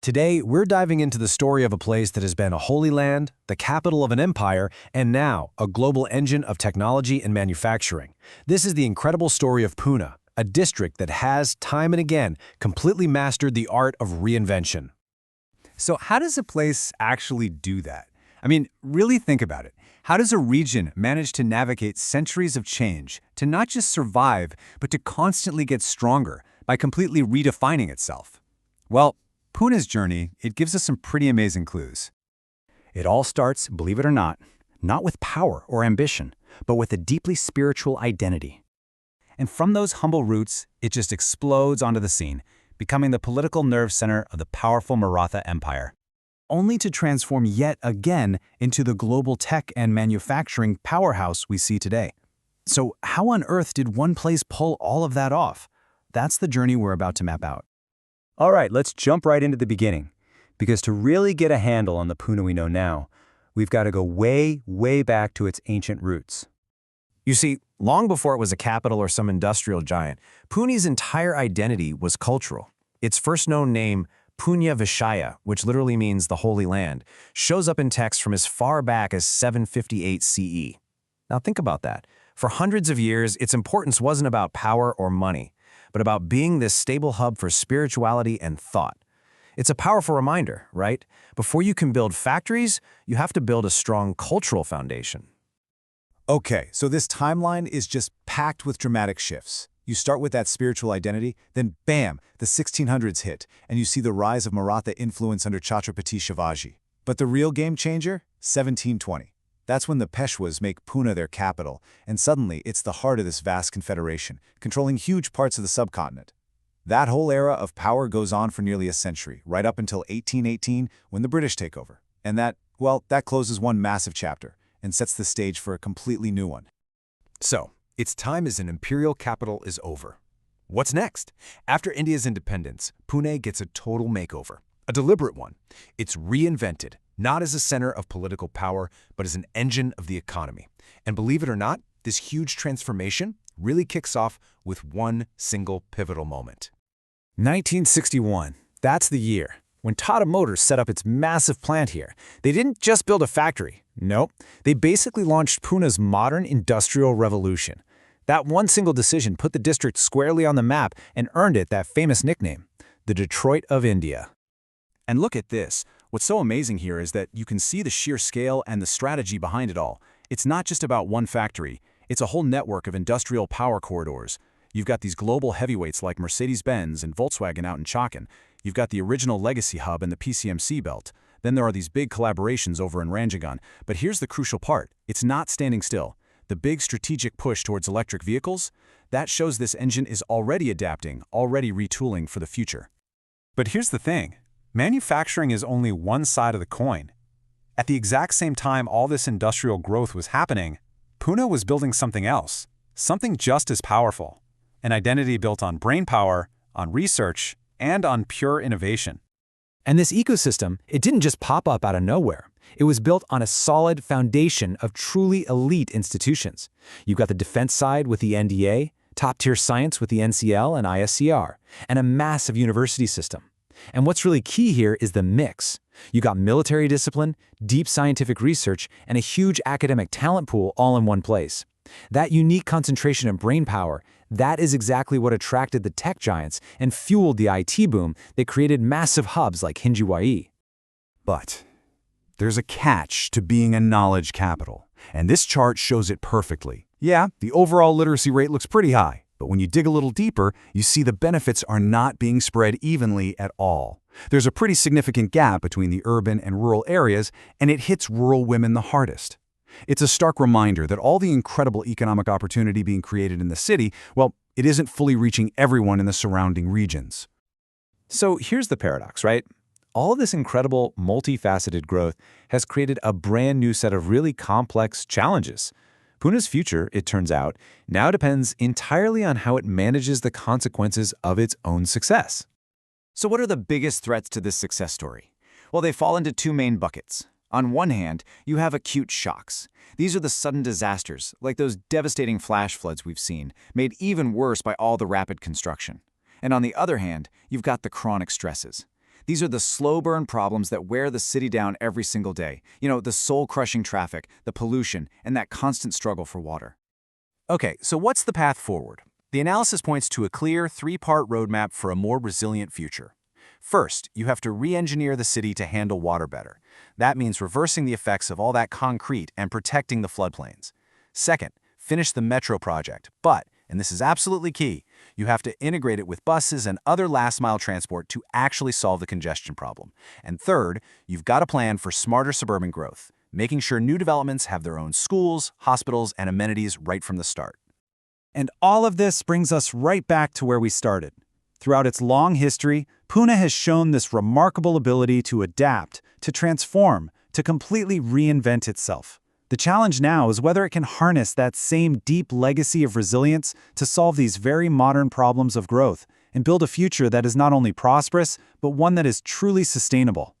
Today, we're diving into the story of a place that has been a holy land, the capital of an empire, and now a global engine of technology and manufacturing. This is the incredible story of Pune, a district that has, time and again, completely mastered the art of reinvention. So how does a place actually do that? I mean, really think about it. How does a region manage to navigate centuries of change, to not just survive, but to constantly get stronger by completely redefining itself? Well, Pune's journey, it gives us some pretty amazing clues. It all starts, believe it or not with power or ambition, but with a deeply spiritual identity. And from those humble roots, it just explodes onto the scene, becoming the political nerve center of the powerful Maratha Empire, only to transform yet again into the global tech and manufacturing powerhouse we see today. So how on earth did one place pull all of that off? That's the journey we're about to map out. All right, let's jump right into the beginning, because to really get a handle on the Pune we know now, we've got to go way, way back to its ancient roots. You see, long before it was a capital or some industrial giant, Pune's entire identity was cultural. Its first known name, Punya Vishaya, which literally means the Holy Land, shows up in texts from as far back as 758 CE. Now think about that. For hundreds of years, its importance wasn't about power or money, but about being this stable hub for spirituality and thought. It's a powerful reminder, right? Before you can build factories, you have to build a strong cultural foundation. Okay, so this timeline is just packed with dramatic shifts. You start with that spiritual identity, then bam, the 1600s hit, and you see the rise of Maratha influence under Chhatrapati Shivaji. But the real game changer? 1720. That's when the Peshwas make Pune their capital, and suddenly it's the heart of this vast confederation, controlling huge parts of the subcontinent. That whole era of power goes on for nearly a century, right up until 1818, when the British take over. And that closes one massive chapter and sets the stage for a completely new one. So, its time as an imperial capital is over. What's next? After India's independence, Pune gets a total makeover, a deliberate one. It's reinvented, not as a center of political power, but as an engine of the economy. And believe it or not, this huge transformation really kicks off with one single pivotal moment. 1961, that's the year when Tata Motors set up its massive plant here. They didn't just build a factory. Nope, they basically launched Pune's modern industrial revolution. That one single decision put the district squarely on the map and earned it that famous nickname, the Detroit of India. And look at this. What's so amazing here is that you can see the sheer scale and the strategy behind it all. It's not just about one factory. It's a whole network of industrial power corridors. You've got these global heavyweights like Mercedes-Benz and Volkswagen out in Chakan. You've got the original legacy hub and the PCMC belt. Then there are these big collaborations over in Ranjangan. But here's the crucial part. It's not standing still. The big strategic push towards electric vehicles, that shows this engine is already adapting, already retooling for the future. But here's the thing. Manufacturing is only one side of the coin. At the exact same time all this industrial growth was happening, Pune was building something else, something just as powerful, an identity built on brainpower, on research, and on pure innovation. And this ecosystem, it didn't just pop up out of nowhere. It was built on a solid foundation of truly elite institutions. You've got the defense side with the NDA, top-tier science with the NCL and ISCR, and a massive university system. And what's really key here is the mix. You got military discipline, deep scientific research, and a huge academic talent pool all in one place. That unique concentration of brainpower, that is exactly what attracted the tech giants and fueled the IT boom that created massive hubs like Hinjawadi. But there's a catch to being a knowledge capital, and this chart shows it perfectly. Yeah, the overall literacy rate looks pretty high, but when you dig a little deeper, you see the benefits are not being spread evenly at all. There's a pretty significant gap between the urban and rural areas, and it hits rural women the hardest. It's a stark reminder that all the incredible economic opportunity being created in the city, well, it isn't fully reaching everyone in the surrounding regions. So here's the paradox, right? All of this incredible, multifaceted growth has created a brand new set of really complex challenges. Pune's future, it turns out, now depends entirely on how it manages the consequences of its own success. So what are the biggest threats to this success story? Well, they fall into two main buckets. On one hand, you have acute shocks. These are the sudden disasters, like those devastating flash floods we've seen, made even worse by all the rapid construction. And on the other hand, you've got the chronic stresses. These are the slow burn problems that wear the city down every single day. You know, the soul-crushing traffic, the pollution, and that constant struggle for water. Okay, so what's the path forward? The analysis points to a clear three-part roadmap for a more resilient future. First, you have to re-engineer the city to handle water better. That means reversing the effects of all that concrete and protecting the floodplains. Second, finish the metro project, but, and this is absolutely key, you have to integrate it with buses and other last-mile transport to actually solve the congestion problem. And third, you've got a plan for smarter suburban growth, making sure new developments have their own schools, hospitals, and amenities right from the start. And all of this brings us right back to where we started. Throughout its long history, Pune has shown this remarkable ability to adapt, to transform, to completely reinvent itself. The challenge now is whether it can harness that same deep legacy of resilience to solve these very modern problems of growth and build a future that is not only prosperous, but one that is truly sustainable.